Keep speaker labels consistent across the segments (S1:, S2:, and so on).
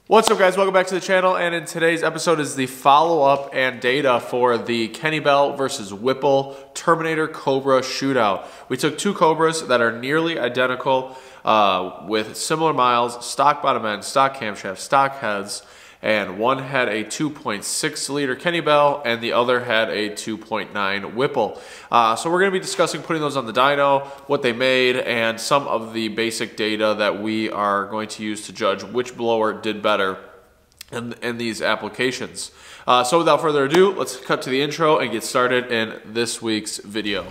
S1: What's up, guys? Welcome back to the channel, and in today's episode is the follow-up and data for the Kenne Bell versus Whipple Terminator Cobra shootout. We took two Cobras that are nearly identical with similar miles, stock bottom end, stock camshaft, stock heads, and one had a 2.6 liter Kenne Bell and the other had a 2.9 Whipple. So we're going to be discussing putting those on the dyno, what they made, and some of the basic data that we are going to use to judge which blower did better in these applications. So without further ado, let's cut to the intro and get started in this week's video.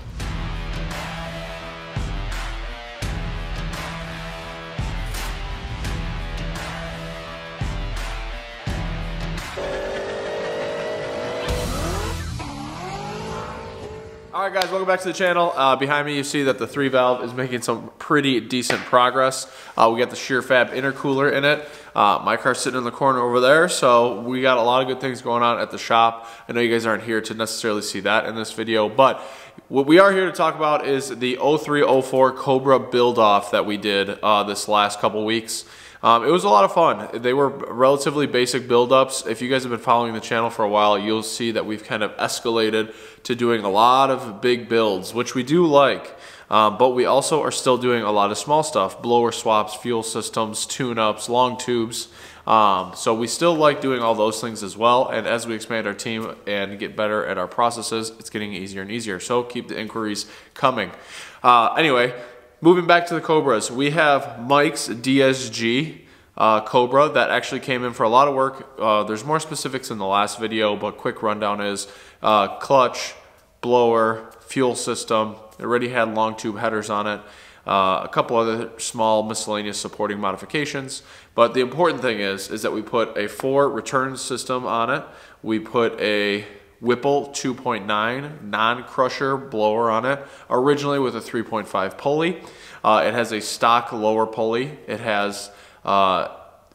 S1: Alright guys, welcome back to the channel. Behind me you see that the 3 valve is making some pretty decent progress. We got the shear fab intercooler in it. My car's sitting in the corner over there, so we got a lot of good things going on at the shop. I know you guys aren't here to necessarily see that in this video, but what we are here to talk about is the 03-04 Cobra build-off that we did this last couple weeks. It was a lot of fun. They were relatively basic build-ups. If you guys have been following the channel for a while, you'll see that we've kind of escalated to doing a lot of big builds, which we do like. But we also are still doing a lot of small stuff, blower swaps, fuel systems, tune-ups, long tubes. So we still like doing all those things as well. And as we expand our team and get better at our processes, it's getting easier and easier. So keep the inquiries coming. Anyway, moving back to the Cobras, we have Mike's DSG Cobra that actually came in for a lot of work. There's more specifics in the last video, but quick rundown is clutch, blower, fuel system. It already had long tube headers on it. A couple other small miscellaneous supporting modifications. But the important thing is that we put a 4 return system on it. We put a Whipple 2.9 non-crusher blower on it, originally with a 3.5 pulley. It has a stock lower pulley. It has 1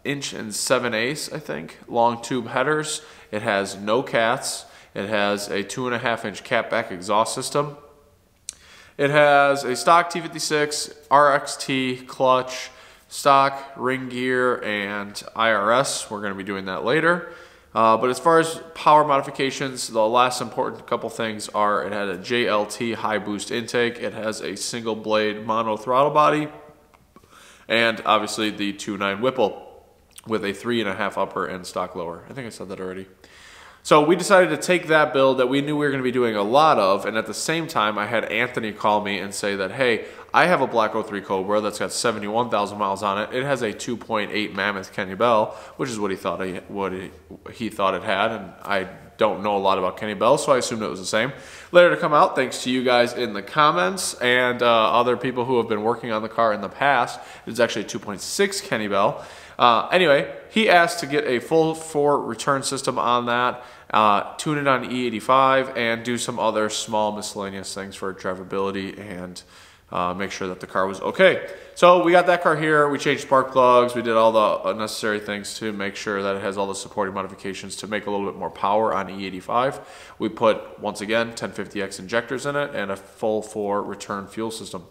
S1: 7/8", I think, long tube headers. It has no cats. It has a 2.5 inch catback exhaust system. It has a stock T56, RXT clutch, stock ring gear, and IRS. We're going to be doing that later. But as far as power modifications, the last important couple things are it had a JLT high boost intake, it has a single blade mono throttle body, and obviously the 2.9 Whipple with a 3.5 upper and stock lower. I think I said that already. So we decided to take that build that we knew we were going to be doing a lot of, and at the same time I had Anthony call me and say that, hey, I have a black 03 Cobra that's got 71,000 miles on it. It has a 2.8 Mammoth Kenne Bell, which is what he thought it had, and I don't know a lot about Kenne Bell, so I assumed it was the same. Later to come out, thanks to you guys in the comments and other people who have been working on the car in the past, it's actually a 2.6 Kenne Bell. Anyway, he asked to get a full 4 return system on that, tune it on E85, and do some other small miscellaneous things for drivability and make sure that the car was okay. So we got that car here, we changed spark plugs, we did all the necessary things to make sure that it has all the supporting modifications to make a little bit more power on E85. We put, once again, 1050X injectors in it and a full 4 return fuel system.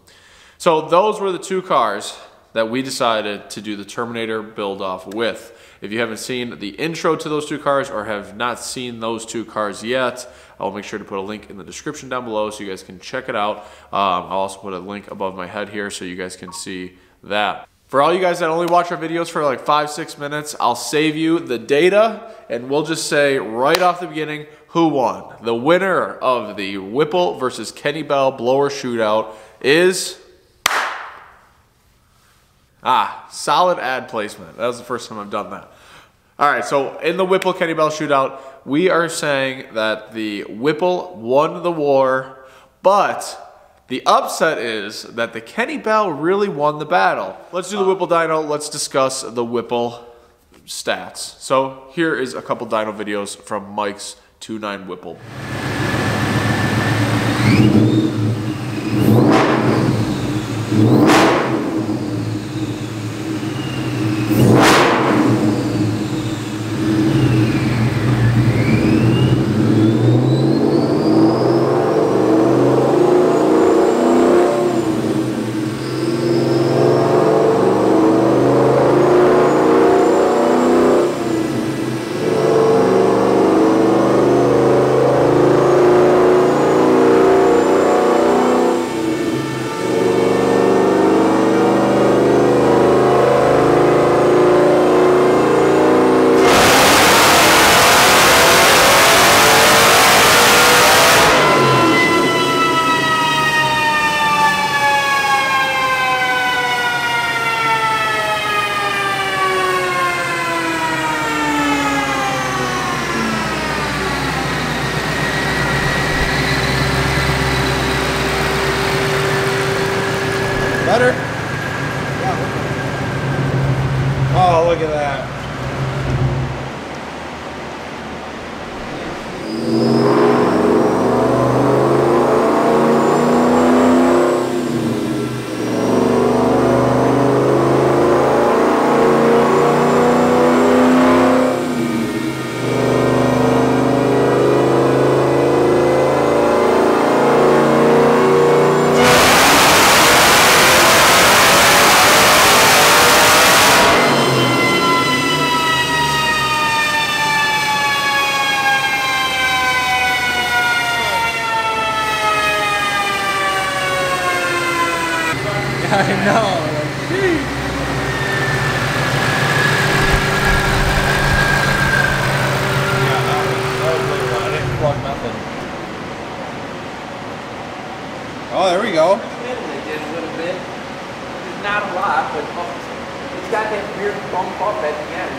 S1: So those were the two cars that we decided to do the Terminator build-off with. If you haven't seen the intro to those two cars or have not seen those two cars yet, I'll make sure to put a link in the description down below so you guys can check it out. I'll also put a link above my head here so you guys can see that. For all you guys that only watch our videos for like 5-6 minutes, I'll save you the data and we'll just say right off the beginning who won. The winner of the Whipple versus Kenne Bell blower shootout is... solid ad placement. That was the first time I've done that. All right, so in the Whipple Kenne Bell shootout, we are saying that the Whipple won the war, but the upset is that the Kenne Bell really won the battle. Let's do the Whipple dyno. Let's discuss the Whipple stats. So here is a couple dyno videos from Mike's 2.9 Whipple.
S2: I know. Jeez. I didn't plug nothing. Oh, there we go.
S3: They did a little bit. It's not a lot, but it's got that weird bump up at the end.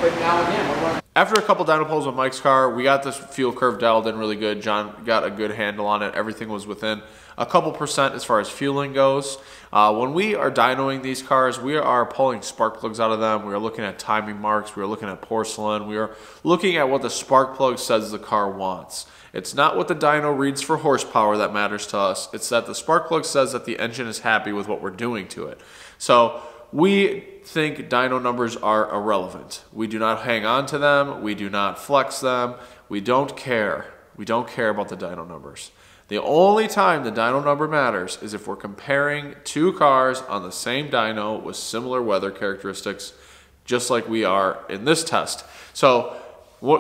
S3: But now again, we're running.
S1: After a couple dyno pulls with Mike's car, we got this fuel curve dialed in really good. John got a good handle on it. Everything was within a couple percent as far as fueling goes. When we are dynoing these cars, we are pulling spark plugs out of them. We are looking at timing marks. We are looking at porcelain. We are looking at what the spark plug says the car wants. It's not what the dyno reads for horsepower that matters to us. It's that the spark plug says that the engine is happy with what we're doing to it. So we think dyno numbers are irrelevant. We do not hang on to them. We do not flex them. We don't care. We don't care about the dyno numbers. The only time the dyno number matters is if we're comparing two cars on the same dyno with similar weather characteristics, just like we are in this test. So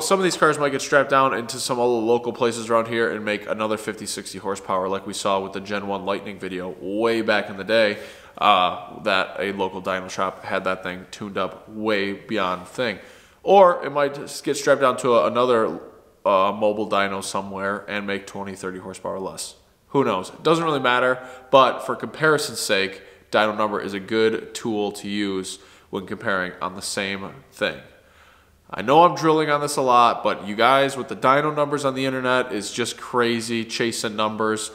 S1: some of these cars might get strapped down into some other local places around here and make another 50, 60 horsepower like we saw with the Gen 1 Lightning video way back in the day. That a local dyno shop had that thing tuned up way beyond thing. Or it might just get strapped down to another mobile dyno somewhere and make 20, 30 horsepower less. Who knows? It doesn't really matter, but for comparison's sake, dyno number is a good tool to use when comparing on the same thing. I know I'm drilling on this a lot, but you guys with the dyno numbers on the internet is just crazy, chasing numbers.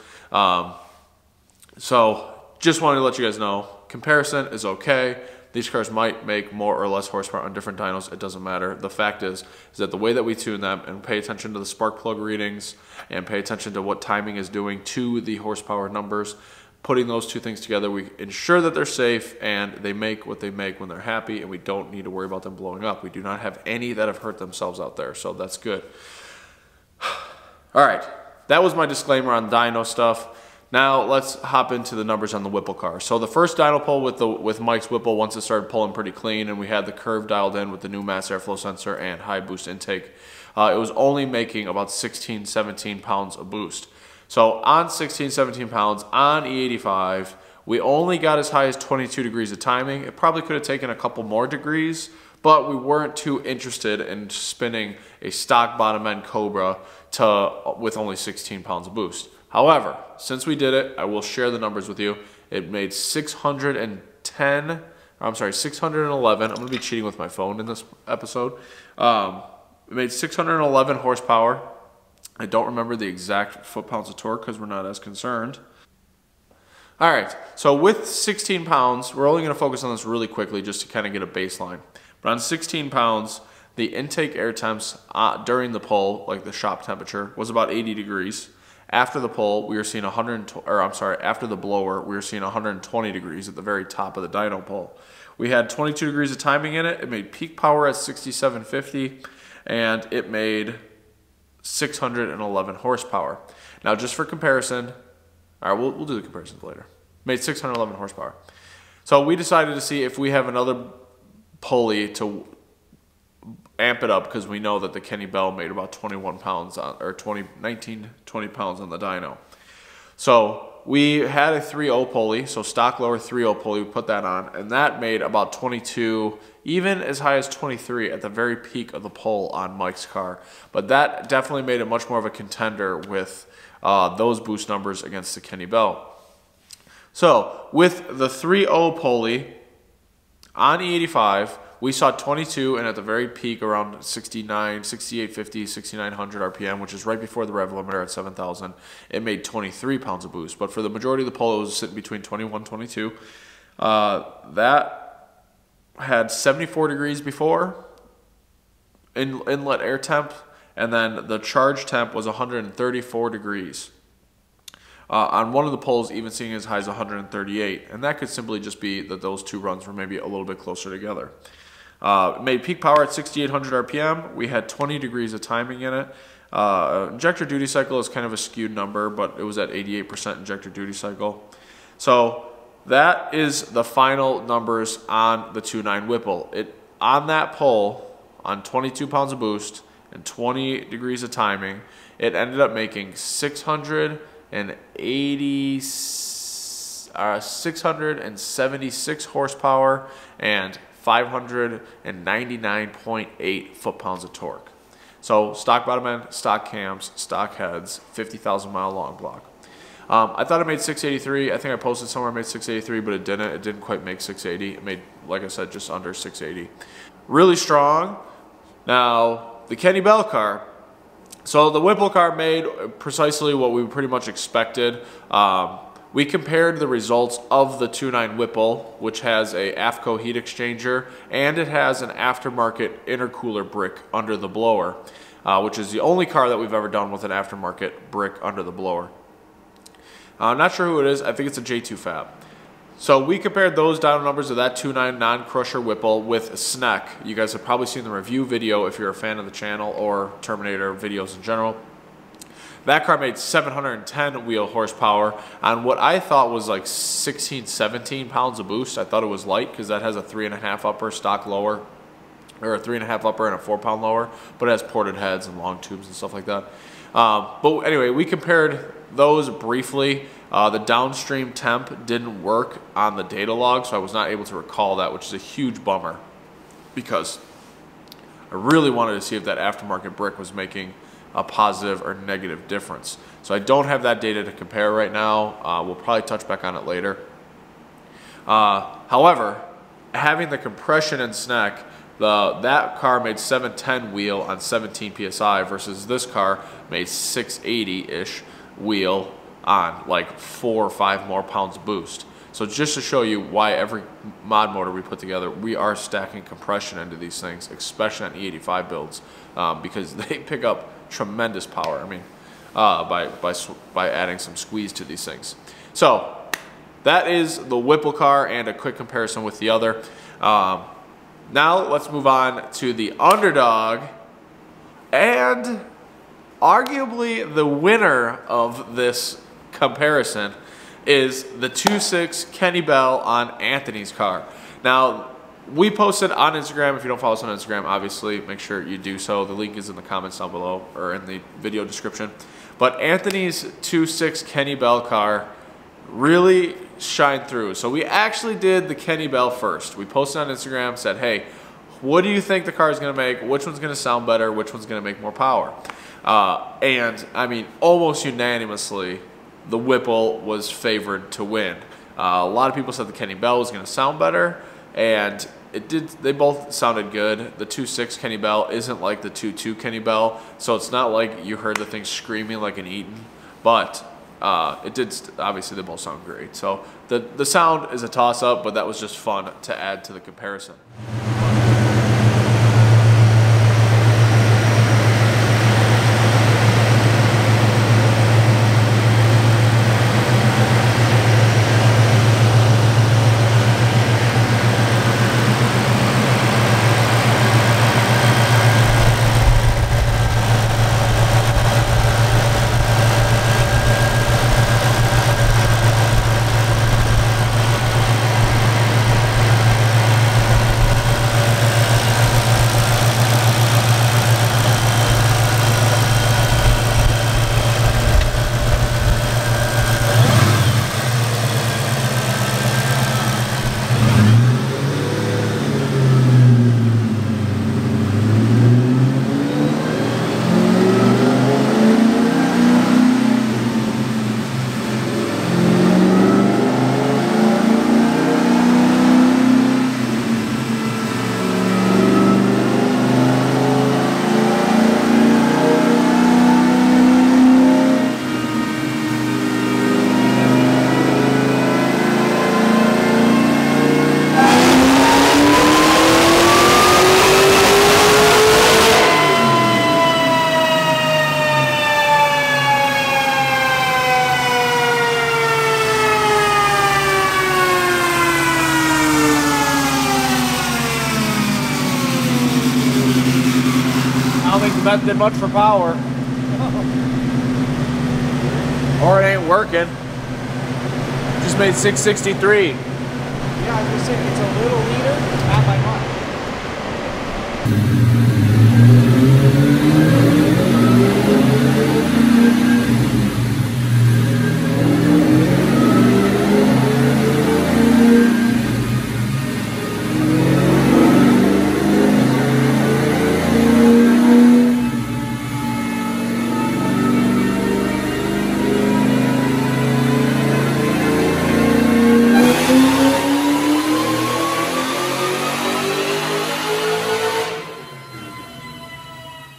S1: So just wanted to let you guys know, comparison is okay. These cars might make more or less horsepower on different dynos. It doesn't matter. The fact is that the way that we tune them and pay attention to the spark plug readings and pay attention to what timing is doing to the horsepower numbers, putting those two things together, we ensure that they're safe and they make what they make when they're happy, and we don't need to worry about them blowing up. We do not have any that have hurt themselves out there, so that's good. All right, that was my disclaimer on dyno stuff. Now let's hop into the numbers on the Whipple car. So the first dyno pull with Mike's Whipple, once it started pulling pretty clean and we had the curve dialed in with the new mass airflow sensor and high boost intake, it was only making about 16, 17 pounds of boost. So on 16, 17 pounds on E85, we only got as high as 22 degrees of timing. It probably could have taken a couple more degrees, but we weren't too interested in spinning a stock bottom end Cobra with only 16 pounds of boost. However, since we did it, I will share the numbers with you. It made 611. I'm going to be cheating with my phone in this episode. It made 611 horsepower. I don't remember the exact foot-pounds of torque because we're not as concerned. All right, so with 16 pounds, we're only going to focus on this really quickly just to kind of get a baseline. But on 16 pounds, the intake air temps during the pull, like the shop temperature, was about 80 degrees. After the pull, we were seeing after the blower, we were seeing 120 degrees at the very top of the dyno pull. We had 22 degrees of timing in it. It made peak power at 6750, and it made 611 horsepower. Now, just for comparison, all right, we'll do the comparisons later. Made 611 horsepower. So we decided to see if we have another pulley to amp it up, because we know that the Kenne Bell made about 21 pounds on, or 20 pounds on the dyno. So we had a 3.0 pulley, so stock lower 3.0 pulley, we put that on, and that made about 22, even as high as 23 at the very peak of the pull on Mike's car. But that definitely made it much more of a contender with those boost numbers against the Kenne Bell. So with the 3.0 pulley on E85, we saw 22, and at the very peak around 69, 6850, 6900 RPM, which is right before the rev limiter at 7,000, it made 23 pounds of boost. But for the majority of the pull, it was sitting between 21, 22. That had 74 degrees before inlet air temp, And then the charge temp was 134 degrees. On one of the polls, even seeing as high as 138. And that could simply just be that those two runs were maybe a little bit closer together. Made peak power at 6,800 RPM. We had 20 degrees of timing in it. Injector duty cycle is kind of a skewed number, but it was at 88% injector duty cycle. So that is the final numbers on the 2.9 Whipple. On that poll, on 22 pounds of boost and 20 degrees of timing, it ended up making 676 horsepower and 599.8 foot-pounds of torque. So stock bottom end, stock cams, stock heads, 50,000 mile long block. I thought it made 683. I think I posted somewhere it made 683, but it didn't. It didn't quite make 680. It made, like I said, just under 680. Really strong. Now, the Kenne Bell car. So the Whipple car made precisely what we pretty much expected. We compared the results of the 2.9 Whipple, which has a AFCO heat exchanger, and it has an aftermarket intercooler brick under the blower, which is the only car that we've ever done with an aftermarket brick under the blower. I'm not sure who it is. I think it's a J2 Fab. So we compared those Dyno numbers of that 2.9 non-crusher Whipple with SNEC. You guys have probably seen the review video if you're a fan of the channel or Terminator videos in general. That car made 710 wheel horsepower on what I thought was like 16, 17 pounds of boost. I thought it was light because that has a 3.5 upper stock lower, or a 3.5 upper and a 4-pound lower, but it has ported heads and long tubes and stuff like that. But anyway, we compared those briefly. The downstream temp didn't work on the data log, so I was not able to recall that, which is a huge bummer because I really wanted to see if that aftermarket brick was making a positive or negative difference. So I don't have that data to compare right now. We'll probably touch back on it later. However, having the compression in SNEC, that car made 710 wheel on 17 PSI versus this car made 680-ish wheel on like 4 or 5 more pounds boost. So just to show you why every mod motor we put together, we are stacking compression into these things, especially on E85 builds, because they pick up tremendous power. I mean, by adding some squeeze to these things. So that is the Whipple car and a quick comparison with the other. Now let's move on to the underdog and arguably the winner of this comparison is the 2.6 Kenne Bell on Anthony's car. Now, we posted on Instagram. If you don't follow us on Instagram, obviously, make sure you do so. The link is in the comments down below or in the video description. But Anthony's 2.6 Kenne Bell car really shined through. So we actually did the Kenne Bell first. We posted on Instagram, said, hey, what do you think the car is going to make? Which one's going to sound better? Which one's going to make more power? And, I mean, almost unanimously, the Whipple was favored to win. A lot of people said the Kenne Bell was going to sound better, and it did. They both sounded good. The 2.6 Kenne Bell isn't like the 2.2 Kenne Bell, so it's not like you heard the thing screaming like an Eaton, but it did. Obviously, they both sound great. So the sound is a toss-up, but that was just fun to add to the comparison. don't think the meth did much for power. Or it ain't working. Just made 663.
S3: Yeah, I was just saying, it's a little leaner, not by much.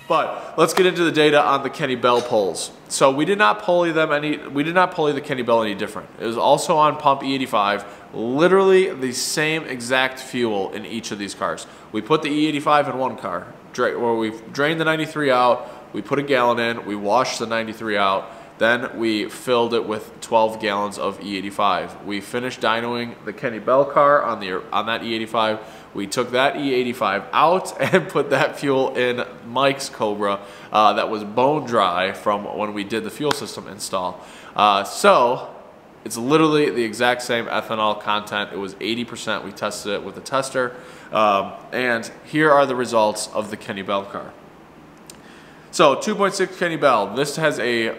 S1: But let's get into the data on the Kenne Bell pulls. So we did not pulley them we did not pulley the Kenne Bell any different. It was also on pump E85, literally the same exact fuel in each of these cars. We put the E85 in one car, where we drained the 93 out, we put a gallon in, we washed the 93 out, then we filled it with 12 gallons of E85. We finished dynoing the Kenne Bell car on that E85. We took that E85 out and put that fuel in Mike's Cobra that was bone dry from when we did the fuel system install. So it's literally the exact same ethanol content. It was 80%. We tested it with a tester. And here are the results of the Kenne Bell car. So 2.6 Kenne Bell. This has a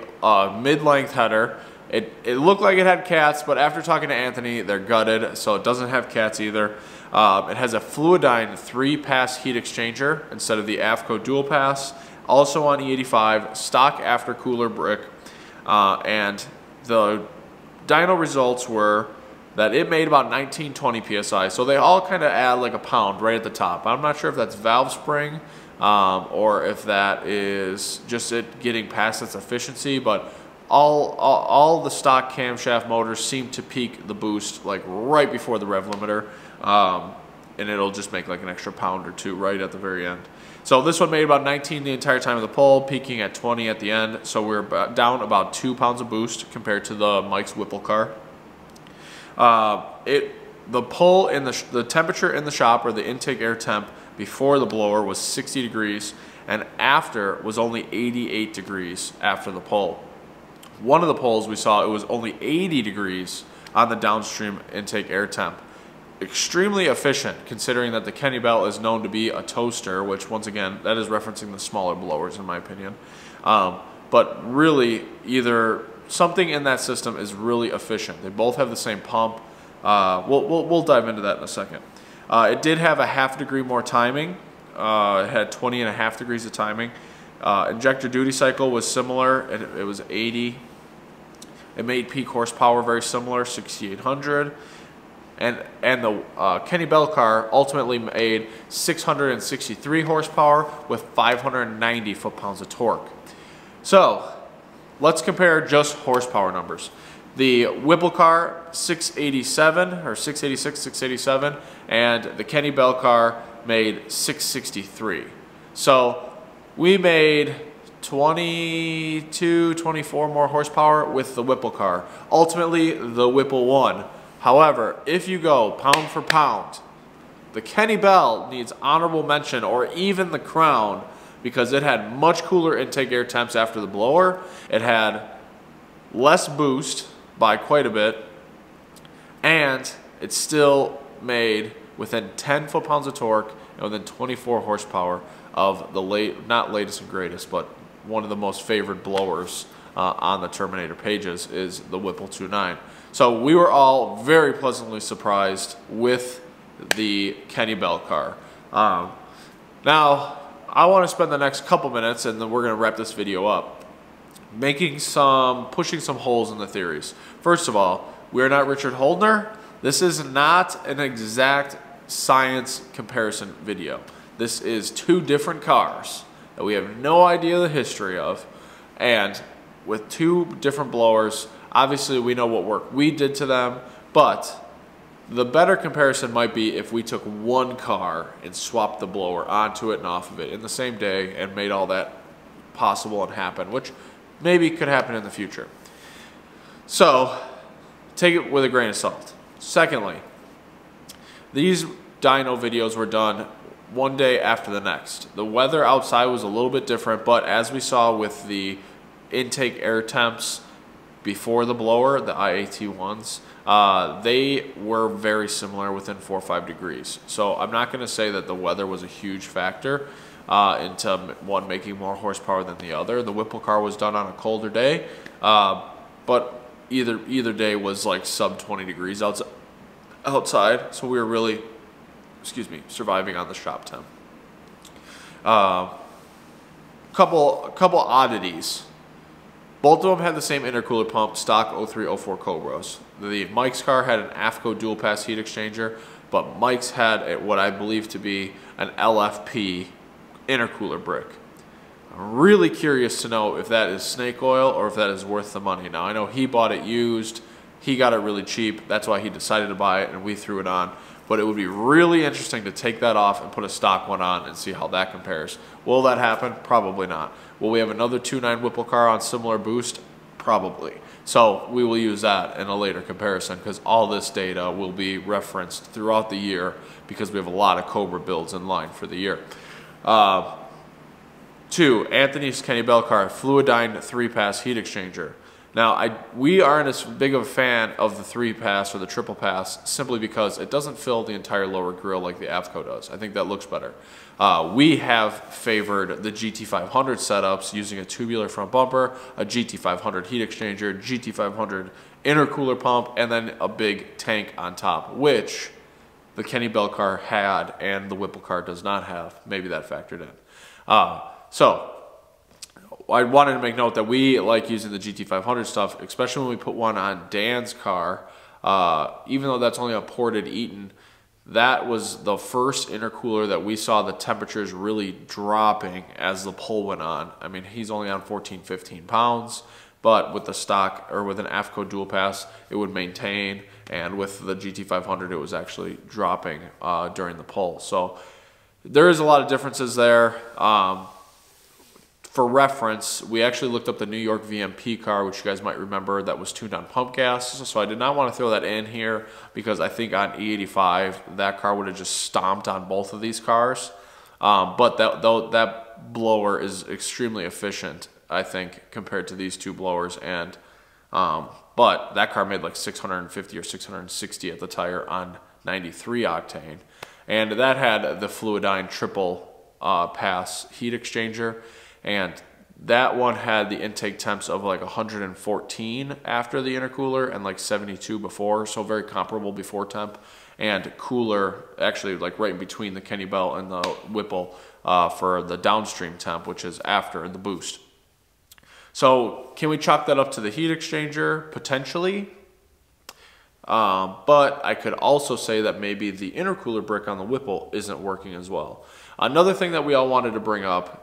S1: mid-length header. It looked like it had cats, but after talking to Anthony, they're gutted, so it doesn't have cats either. It has a Fluidyne 3-pass heat exchanger instead of the AFCO dual pass. Also on E85, stock aftercooler brick. And the dyno results were that it made about 1920 psi. So they all kind of add like a pound right at the top. I'm not sure if that's valve spring or if that is just it getting past its efficiency, but all the stock camshaft motors seem to peak the boost like right before the rev limiter, and it'll just make like an extra pound or two right at the very end. So this one made about 19 the entire time of the pull, peaking at 20 at the end. So we're down about 2 pounds of boost compared to the Mike's Whipple car. The pull in the temperature in the shop, or the intake air temp before the blower, was 60 degrees, and after was only 88 degrees after the pull. One of the pulls we saw, it was only 80 degrees on the downstream intake air temp. Extremely efficient, considering that the Kenne Bell is known to be a toaster, which once again, that is referencing the smaller blowers in my opinion. But really, either something in that system is really efficient. They both have the same pump. We'll dive into that in a second. It did have a ½ degree more timing. It had 20.5 degrees of timing. Injector duty cycle was similar. It was 80. It made peak horsepower very similar, 6,800. And the Kenne Bell car ultimately made 663 horsepower with 590 foot-pounds of torque. So let's compare just horsepower numbers. The Whipple car, 687 or 686, 687, and the Kenne Bell car made 663. So we made 22, 24 more horsepower with the Whipple car. Ultimately, the Whipple won. However, if you go pound for pound, the Kenne Bell needs honorable mention or even the crown, because it had much cooler intake air temps after the blower. It had less boost by quite a bit, and it still made within 10 foot-pounds of torque and within 24 horsepower of the not latest and greatest, but one of the most favored blowers on the Terminator pages is the Whipple 2.9. So we were all very pleasantly surprised with the Kenne Bell car. Now, I want to spend the next couple minutes, and then we're going to wrap this video up, pushing some holes in the theories. First of all, we are not Richard Holdner. This is not an exact science comparison video. This is two different cars that we have no idea the history of, and with two different blowers. Obviously, we know what work we did to them, but the better comparison might be if we took one car and swapped the blower onto it and off of it in the same day and made all that possible and happen, which maybe could happen in the future. So take it with a grain of salt. Secondly, these dyno videos were done one day after the next. The weather outside was a little bit different, but as we saw with the intake air temps before the blower, the IAT ones, they were very similar within 4 or 5 degrees. So I'm not going to say that the weather was a huge factor into one making more horsepower than the other. The Whipple car was done on a colder day, but either day was like sub 20 degrees outside. So we were really, surviving on the shop temp. Couple oddities. Both of them had the same intercooler pump, stock 0304 Cobras. The Mike's car had an AFCO dual pass heat exchanger, but Mike's had what I believe to be an LFP intercooler brick. I'm really curious to know if that is snake oil or if that is worth the money. Now I know he bought it used, he got it really cheap, that's why he decided to buy it and we threw it on. But it would be really interesting to take that off and put a stock one on and see how that compares. Will that happen? Probably not. Will we have another 2.9 Whipple car on similar boost? Probably. So we will use that in a later comparison because all this data will be referenced throughout the year because we have a lot of Cobra builds in line for the year. 2, Anthony's Kenne Bell car, Fluidyne 3-pass heat exchanger. Now, we aren't as big of a fan of the 3-pass or the triple pass simply because it doesn't fill the entire lower grille like the AFCO does. I think that looks better. We have favored the GT500 setups using a tubular front bumper, a GT500 heat exchanger, GT500 intercooler pump, and then a big tank on top, which the Kenne Bell car had and the Whipple car does not have. Maybe that factored in. So I wanted to make note that we like using the GT500 stuff, especially when we put one on Dan's car. Even though that's only a ported Eaton, that was the first intercooler that we saw the temperatures really dropping as the pull went on. I mean, he's only on 14, 15 pounds, but with the stock or with an AFCO dual pass, it would maintain. And with the GT500, it was actually dropping during the pull. So there is a lot of differences there. For reference, we actually looked up the New York VMP car, which you guys might remember, that was tuned on pump gas. So I did not want to throw that in here because I think on E85, that car would have just stomped on both of these cars. But that blower is extremely efficient, I think, compared to these two blowers. And but that car made like 650 or 660 at the tire on 93 octane. And that had the Fluidyne triple pass heat exchanger. And that one had the intake temps of like 114 after the intercooler and like 72 before, so very comparable before temp, and cooler actually like right in between the Kenne Bell and the Whipple for the downstream temp, which is after the boost. So can we chalk that up to the heat exchanger? Potentially. But I could also say that maybe the intercooler brick on the Whipple isn't working as well. Another thing that we all wanted to bring up,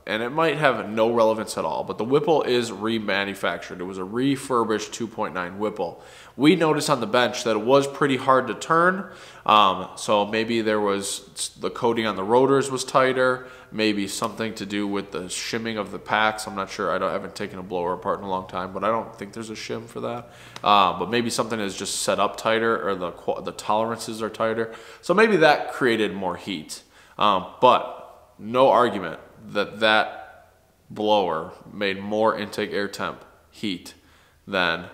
S1: and it might have no relevance at all, but the Whipple is remanufactured. It was a refurbished 2.9 Whipple. We noticed on the bench that it was pretty hard to turn, so maybe there was, the coating on the rotors was tighter, maybe something to do with the shimming of the packs. I'm not sure. I haven't taken a blower apart in a long time, but I don't think there's a shim for that. But maybe something is just set up tighter, or the tolerances are tighter. So maybe that created more heat. But no argument that blower made more intake air temp heat than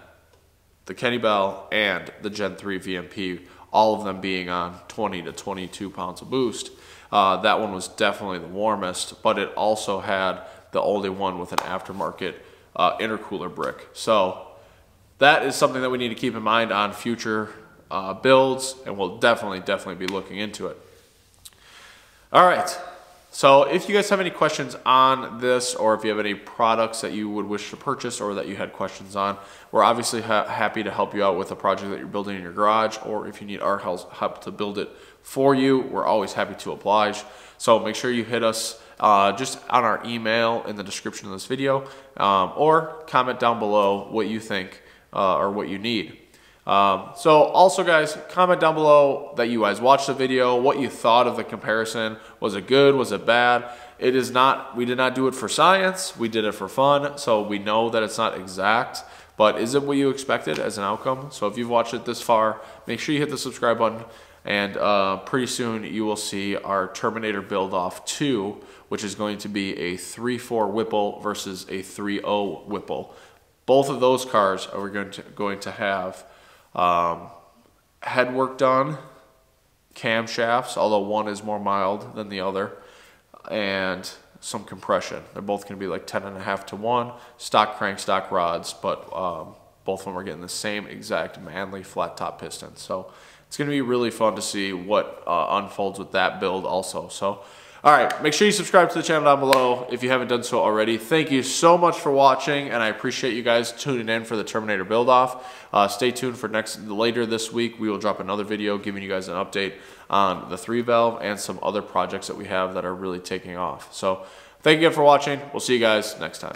S1: the Kenne Bell and the Gen 3 VMP, all of them being on 20 to 22 pounds of boost. That one was definitely the warmest, but it also had the only one with an aftermarket intercooler brick. So that is something that we need to keep in mind on future builds, and we'll definitely be looking into it. All right. So if you guys have any questions on this, or if you have any products that you would wish to purchase or that you had questions on, we're obviously happy to help you out with a project that you're building in your garage, or if you need our help to build it for you, we're always happy to oblige. So make sure you hit us just on our email in the description of this video, or comment down below what you think or what you need. So also guys, comment down below that you guys watched the video, what you thought of the comparison. Was it good? Was it bad? It is not, we did not do it for science, we did it for fun, so we know that it's not exact, but is it what you expected as an outcome? So if you've watched it this far, make sure you hit the subscribe button, And pretty soon you will see our Terminator build-off 2, which is going to be a 3.4 Whipple versus a 3.0 Whipple. Both of those cars are going to have head work done, camshafts, although one is more mild than the other, and some compression. They're both going to be like 10.5 to 1, stock crank, stock rods, but both of them are getting the same exact Manley flat top piston. So it's going to be really fun to see what unfolds with that build also. So, all right, make sure you subscribe to the channel down below if you haven't done so already. Thank you so much for watching, and I appreciate you guys tuning in for the Terminator build-off. Stay tuned for later this week. We will drop another video giving you guys an update on the 3-valve and some other projects that we have that are really taking off. So thank you again for watching. We'll see you guys next time.